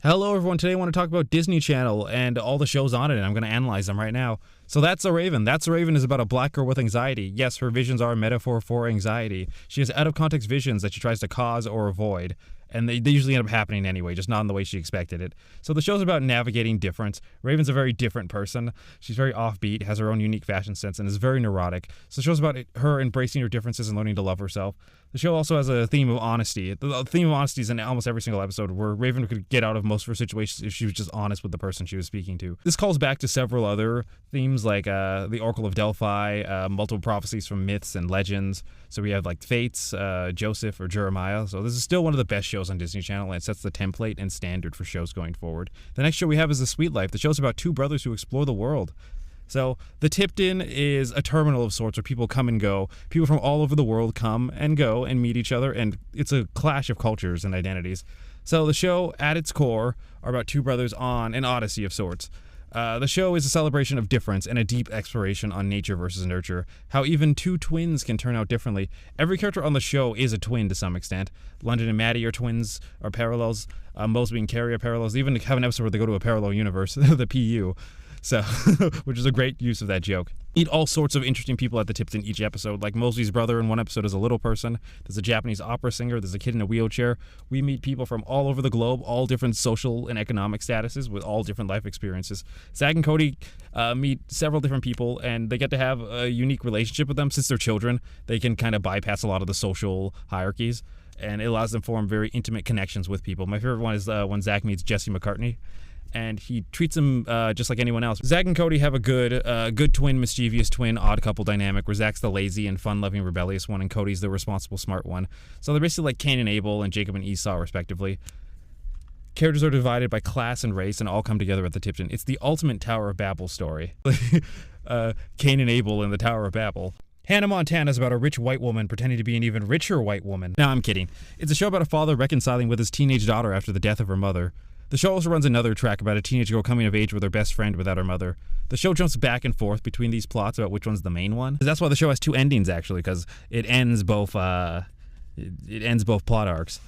Hello everyone, today I want to talk about Disney Channel and all the shows on it, and I'm going to analyze them right now. So That's a Raven. That's a Raven is about a black girl with anxiety. Yes, her visions are a metaphor for anxiety. She has out-of-context visions that she tries to cause or avoid, and they usually end up happening anyway, just not in the way she expected it. So the show's about navigating difference. Raven's a very different person. She's very offbeat, has her own unique fashion sense, and is very neurotic. So the show's about her embracing her differences and learning to love herself. The show also has a theme of honesty. The theme of honesty is in almost every single episode, where Raven could get out of most of her situations if she was just honest with the person she was speaking to. This calls back to several other themes, like the Oracle of Delphi, multiple prophecies from myths and legends. So we have like Fates, Joseph, or Jeremiah. So this is still one of the best shows on Disney Channel, and it sets the template and standard for shows going forward. The next show we have is The Sweet Life. The show's about two brothers who explore the world. So the Tipton is a terminal of sorts where people come and go. People from all over the world come and go and meet each other, and it's a clash of cultures and identities. So the show, at its core, are about two brothers on an odyssey of sorts. The show is a celebration of difference and a deep exploration on nature versus nurture, how even two twins can turn out differently. Every character on the show is a twin to some extent. London and Maddie are twins, are parallels. Mosby and Carrie are parallels. They even have an episode where they go to a parallel universe, the PU. So, which is a great use of that joke. Meet all sorts of interesting people at the Tips in each episode, like Mosby's brother in one episode is a little person. There's a Japanese opera singer. There's a kid in a wheelchair. We meet people from all over the globe, all different social and economic statuses with all different life experiences. Zack and Cody meet several different people, and they get to have a unique relationship with them. Since they're children, they can kind of bypass a lot of the social hierarchies, and it allows them to form very intimate connections with people. My favorite one is when Zack meets Jesse McCartney, and he treats him just like anyone else. Zack and Cody have a good twin, mischievous twin, odd couple dynamic, where Zack's the lazy and fun-loving, rebellious one, and Cody's the responsible, smart one. So they're basically like Cain and Abel and Jacob and Esau, respectively. Characters are divided by class and race and all come together at the Tipton. It's the ultimate Tower of Babel story. Cain and Abel in the Tower of Babel. Hannah Montana is about a rich white woman pretending to be an even richer white woman. No, I'm kidding. It's a show about a father reconciling with his teenage daughter after the death of her mother. The show also runs another track about a teenage girl coming of age with her best friend without her mother. The show jumps back and forth between these plots about which one's the main one. That's why the show has two endings, actually, because it ends both plot arcs.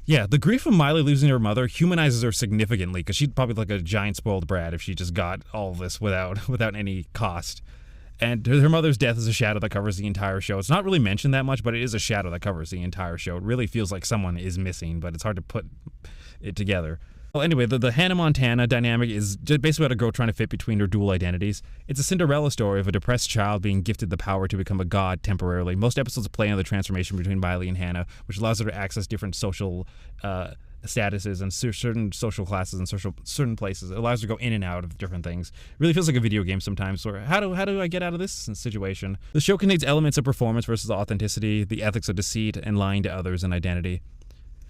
Yeah, the grief of Miley losing her mother humanizes her significantly, because she'd probably look like a giant spoiled brat if she just got all of this without any cost. And her mother's death is a shadow that covers the entire show. It's not really mentioned that much, but it is a shadow that covers the entire show. It really feels like someone is missing, but it's hard to put it together. Well, anyway, the Hannah Montana dynamic is just basically about a girl trying to fit between her dual identities. It's a Cinderella story of a depressed child being gifted the power to become a god temporarily. Most episodes play on the transformation between Miley and Hannah, which allows her to access different social statuses and certain social classes and certain places. It allows her to go in and out of different things. It really feels like a video game sometimes, or how do I get out of this situation? The show contains elements of performance versus authenticity, the ethics of deceit, and lying to others and identity.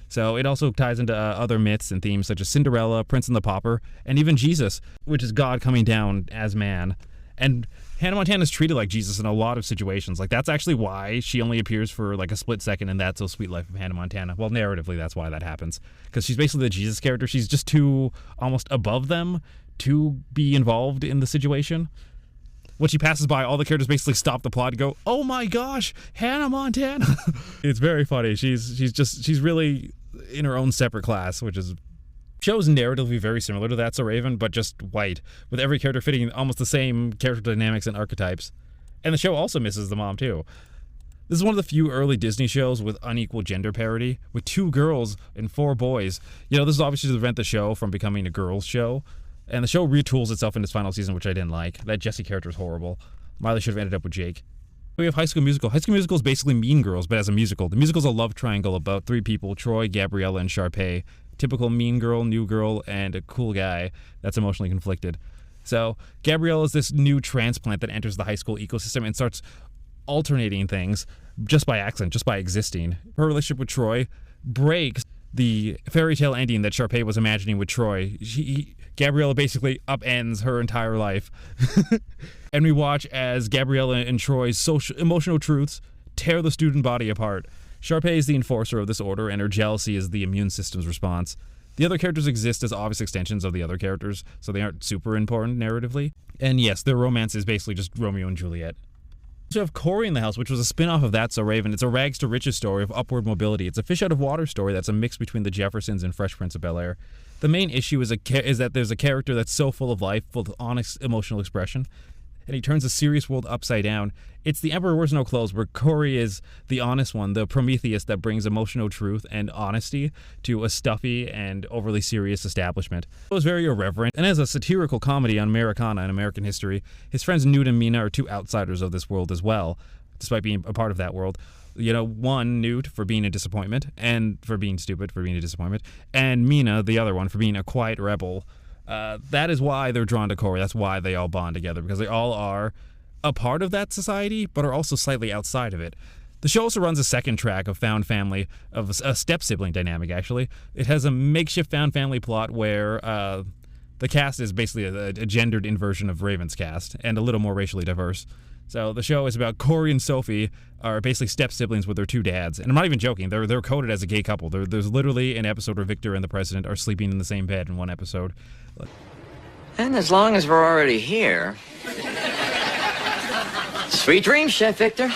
So it also ties into other myths and themes such as Cinderella, Prince and the Pauper, and even Jesus, which is God coming down as man. And Hannah Montana is treated like Jesus in a lot of situations. Like, that's actually why she only appears for like a split second in That's So Sweet Life of Hannah Montana. Well, narratively, that's why that happens. Because she's basically the Jesus character. She's just too almost above them to be involved in the situation. When she passes by, all the characters basically stop the plot and go, "Oh my gosh, Hannah Montana!" It's very funny. She's really in her own separate class, which is shows narratively very similar to That's a Raven, but just white, with every character fitting almost the same character dynamics and archetypes. And the show also misses the mom too. This is one of the few early Disney shows with unequal gender parity, with 2 girls and 4 boys. You know, this is obviously to prevent the show from becoming a girls' show. And the show retools itself in its final season, which I didn't like. That Jesse character is horrible. Miley should have ended up with Jake. We have High School Musical. High School Musical is basically Mean Girls, but as a musical. The musical is a love triangle about 3 people, Troy, Gabriella, and Sharpay. Typical mean girl, new girl, and a cool guy that's emotionally conflicted. So Gabriella is this new transplant that enters the high school ecosystem and starts alternating things just by accident, just by existing. Her relationship with Troy breaks the fairy tale ending that Sharpay was imagining with Troy. Gabriella basically upends her entire life. And we watch as Gabriella and Troy's emotional truths tear the student body apart. Sharpay is the enforcer of this order, and her jealousy is the immune system's response. The other characters exist as obvious extensions of the other characters, so they aren't super important narratively. And yes, their romance is basically just Romeo and Juliet. So we have Cory in the House, which was a spin-off of That's So Raven. It's a rags-to-riches story of upward mobility. It's a fish-out-of-water story that's a mix between The Jeffersons and Fresh Prince of Bel-Air. The main issue is that there's a character that's so full of life, full of honest emotional expression, and he turns the serious world upside down. It's the Emperor Wears No Clothes, where Cory is the honest one, the Prometheus that brings emotional truth and honesty to a stuffy and overly serious establishment. It was very irreverent, and as a satirical comedy on Americana and American history, his friends Newt and Mina are two outsiders of this world as well, despite being a part of that world. One, Newt, for being a disappointment, and for being stupid, for being a disappointment, and Mina, the other one, for being a quiet rebel. That is why they're drawn to Cory. That's why they all bond together, because they all are a part of that society, but are also slightly outside of it. The show also runs a second track of found family, of a step-sibling dynamic, actually. It has a makeshift found family plot where the cast is basically a gendered inversion of Raven's cast, and a little more racially diverse. So the show is about Cory and Sophie are basically step-siblings with their two dads. And I'm not even joking. They're coded as a gay couple. There's literally an episode where Victor and the president are sleeping in the same bed in one episode. And as long as we're already here... Sweet dreams, Chef Victor.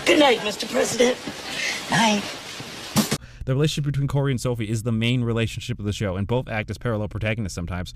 Good night, Mr. President. Night. The relationship between Cory and Sophie is the main relationship of the show, and both act as parallel protagonists sometimes.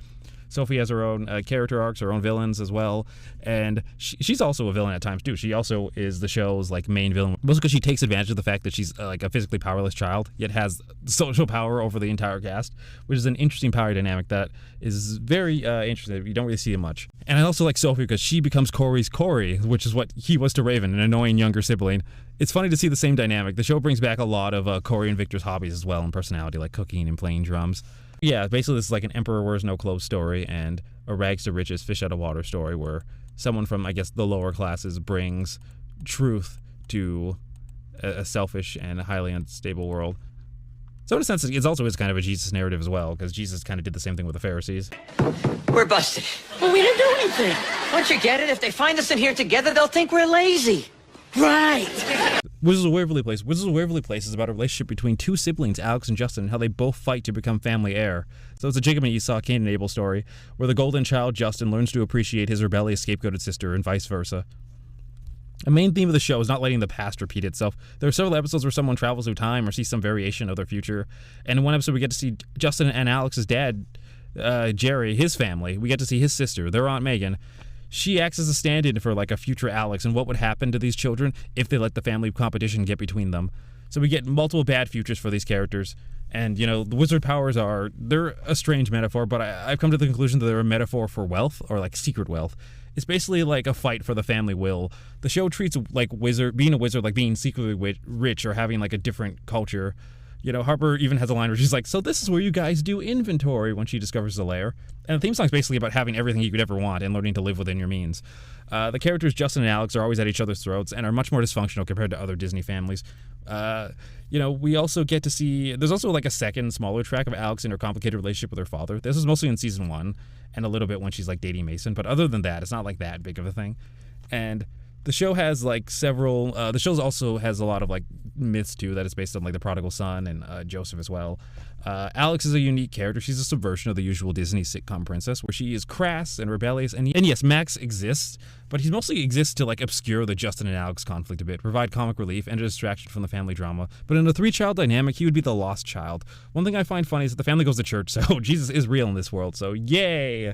Sophie has her own character arcs, her own villains as well, and she's also a villain at times too. She also is the show's main villain, mostly because she takes advantage of the fact that she's a physically powerless child, yet has social power over the entire cast, which is an interesting power dynamic that is very interesting. You don't really see it much. And I also like Sophie because she becomes Cory's Cory, which is what he was to Raven, an annoying younger sibling. It's funny to see the same dynamic. The show brings back a lot of Cory and Victor's hobbies as well, and personality, like cooking and playing drums. Yeah, basically this is like an Emperor Wears No Clothes story and a rags to riches, fish out of water story where someone from, the lower classes brings truth to a selfish and highly unstable world. So in a sense, it's also kind of a Jesus narrative as well, because Jesus kind of did the same thing with the Pharisees. We're busted. Well, we didn't do anything. Don't you get it? If they find us in here together, they'll think we're lazy. Right. Wizards of Waverly Place. Wizards of Waverly Place is about a relationship between two siblings, Alex and Justin, and how they both fight to become family heir. So it's a Jacob and Esau, Cain and Abel story, where the golden child, Justin, learns to appreciate his rebellious scapegoated sister, and vice versa. A main theme of the show is not letting the past repeat itself. There are several episodes where someone travels through time or sees some variation of their future. And in one episode, we get to see Justin and Alex's dad, Jerry, his family. We get to see his sister, their Aunt Megan. She acts as a stand-in for a future Alex and what would happen to these children if they let the family competition get between them. So we get multiple bad futures for these characters. And, the wizard powers they're a strange metaphor, but I've come to the conclusion that they're a metaphor for wealth, or secret wealth. It's basically like a fight for the family will. The show treats being a wizard like being secretly rich or having a different culture. Harper even has a line where she's like, so this is where you guys do inventory, when she discovers the lair. And the theme song's basically about having everything you could ever want and learning to live within your means. The characters Justin and Alex are always at each other's throats and are much more dysfunctional compared to other Disney families. We also get to see, there's also a second smaller track of Alex in her complicated relationship with her father. This is mostly in season 1 and a little bit when she's dating Mason, but other than that, it's not that big of a thing. And the show has several, the show also has a lot of myths too, that it's based on the prodigal son and Joseph as well. Alex is a unique character. She's a subversion of the usual Disney sitcom princess, where she is crass and rebellious. And yes, Max exists, but he mostly exists to obscure the Justin and Alex conflict a bit, provide comic relief and a distraction from the family drama. But in a 3-child dynamic, he would be the lost child. One thing I find funny is that the family goes to church, so Jesus is real in this world, so yay!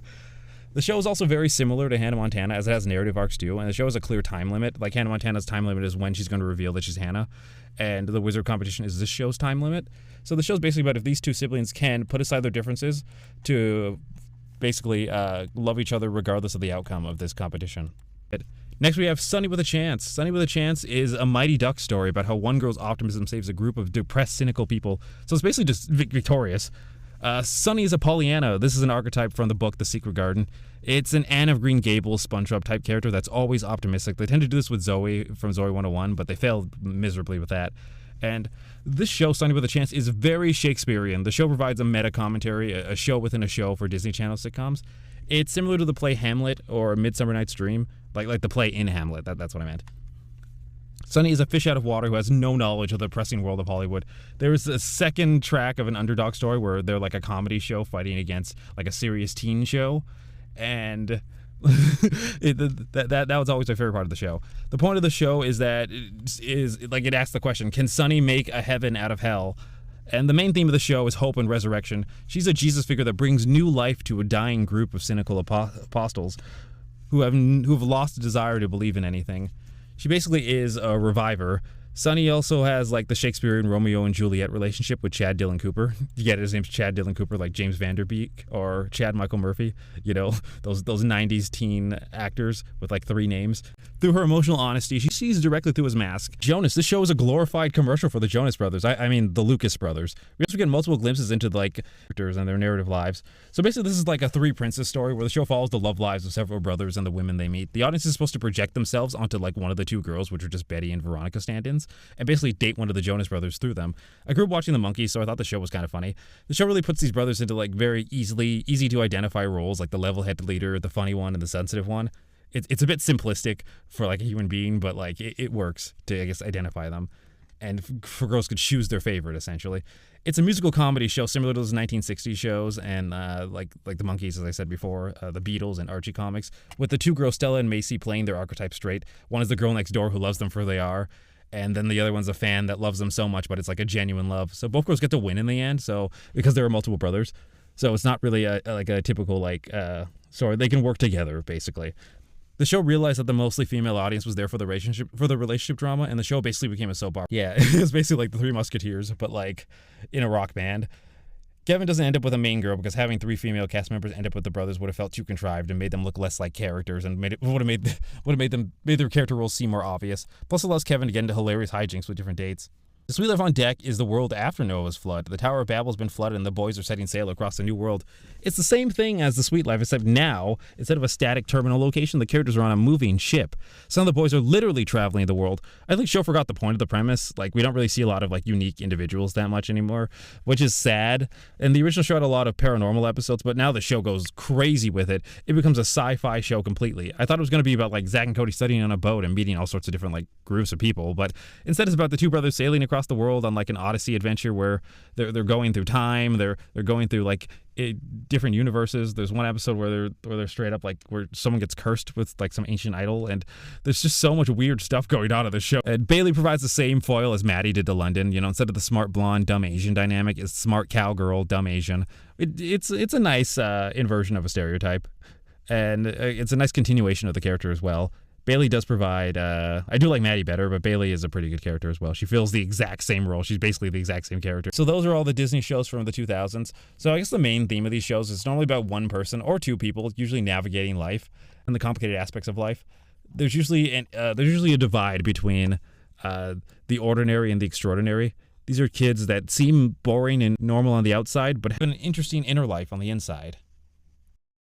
The show is also very similar to Hannah Montana, as it has narrative arcs too, and the show has a clear time limit. Hannah Montana's time limit is when she's going to reveal that she's Hannah, and the wizard competition is this show's time limit. So the show's basically about if these two siblings can put aside their differences to basically love each other regardless of the outcome of this competition. Next we have Sonny with a Chance. Sonny with a Chance is a Mighty Ducks story about how one girl's optimism saves a group of depressed, cynical people. So it's basically just victorious. Sonny is a Pollyanna. This is an archetype from the book The Secret Garden. It's an Anne of Green Gables SpongeBob type character that's always optimistic. They tend to do this with Zoe from Zoe 101, but they failed miserably with that. And this show, Sonny with a Chance, is very Shakespearean. The show provides a meta commentary, a show within a show for Disney Channel sitcoms. It's similar to the play Hamlet or Midsummer Night's Dream, like the play in Hamlet. That's what I meant. Sonny is a fish out of water who has no knowledge of the depressing world of Hollywood. There's a second track of an underdog story where they're a comedy show fighting against a serious teen show, and that was always my favorite part of the show. The point of the show is that it asks the question: can Sonny make a heaven out of hell? And the main theme of the show is hope and resurrection. She's a Jesus figure that brings new life to a dying group of cynical apostles who have lost the desire to believe in anything. She basically is a reviver. Sonny also has like the Shakespearean Romeo and Juliet relationship with Chad Dillon Cooper. You get his name's Chad Dillon Cooper, like James Vanderbeek or Chad Michael Murphy. You know, those 90s teen actors with like 3 names. Through her emotional honesty, she sees directly through his mask. Jonas, this show is a glorified commercial for the Jonas Brothers. I mean, the Lucas Brothers. We also get multiple glimpses into like characters and their narrative lives. So basically, this is like a 3 Princes story where the show follows the love lives of several brothers and the women they meet. The audience is supposed to project themselves onto like one of the 2 girls, which are just Betty and Veronica stand-ins, and basically date one of the Jonas Brothers through them. I grew up watching The Monkees, so I thought the show was kind of funny. The show really puts these brothers into like very easy to identify roles, like the level-headed leader, the funny one, and the sensitive one. It's a bit simplistic for like a human being, but like it works to, I guess, identify them. And for girls could choose their favorite, essentially. It's a musical comedy show similar to those 1960s shows and like the Monkees, as I said before, the Beatles and Archie comics, with the 2 girls, Stella and Macy, playing their archetype straight. One is the girl next door who loves them for who they are, and then the other one's a fan that loves them so much, but it's like a genuine love. So both girls get to win in the end, so because there are multiple brothers. So it's not really a typical story. They can work together, basically. The show realized that the mostly female audience was there for the relationship drama, and the show basically became a soap opera. Yeah, it was basically like the 3 Musketeers, but like in a rock band. Kevin doesn't end up with a main girl because having 3 female cast members end up with the brothers would have felt too contrived and made them look less like characters, and would have made their character roles seem more obvious. Plus, it allows Kevin to get into hilarious hijinks with different dates. The Sweet Life on Deck is the world after Noah's flood. The Tower of Babel has been flooded and the boys are setting sail across the new world. It's the same thing as The Sweet Life, except now, instead of a static terminal location, the characters are on a moving ship. Some of the boys are literally traveling the world. I think the show forgot the point of the premise. Like, we don't really see a lot of like unique individuals that much anymore, which is sad. And the original show had a lot of paranormal episodes, but now the show goes crazy with it. It becomes a sci-fi show completely. I thought it was going to be about like Zack and Cody studying on a boat and meeting all sorts of different like groups of people, but instead it's about the 2 brothers sailing across the world on like an Odyssey adventure where they're going through time, they're going through like different universes. There's one episode where they're straight up like where someone gets cursed with like some ancient idol, and there's just so much weird stuff going on in the show. And Bailey provides the same foil as Maddie did to London. You know, instead of the smart blonde dumb Asian dynamic, it's smart cowgirl dumb Asian. It's a nice inversion of a stereotype, and it's a nice continuation of the character as well. Bailey does provide, I do like Maddie better, but Bailey is a pretty good character as well. She fills the exact same role. She's basically the exact same character. So those are all the Disney shows from the 2000s. So I guess the main theme of these shows is normally about one person or 2 people usually navigating life and the complicated aspects of life. There's usually a divide between the ordinary and the extraordinary. These are kids that seem boring and normal on the outside, but have an interesting inner life on the inside.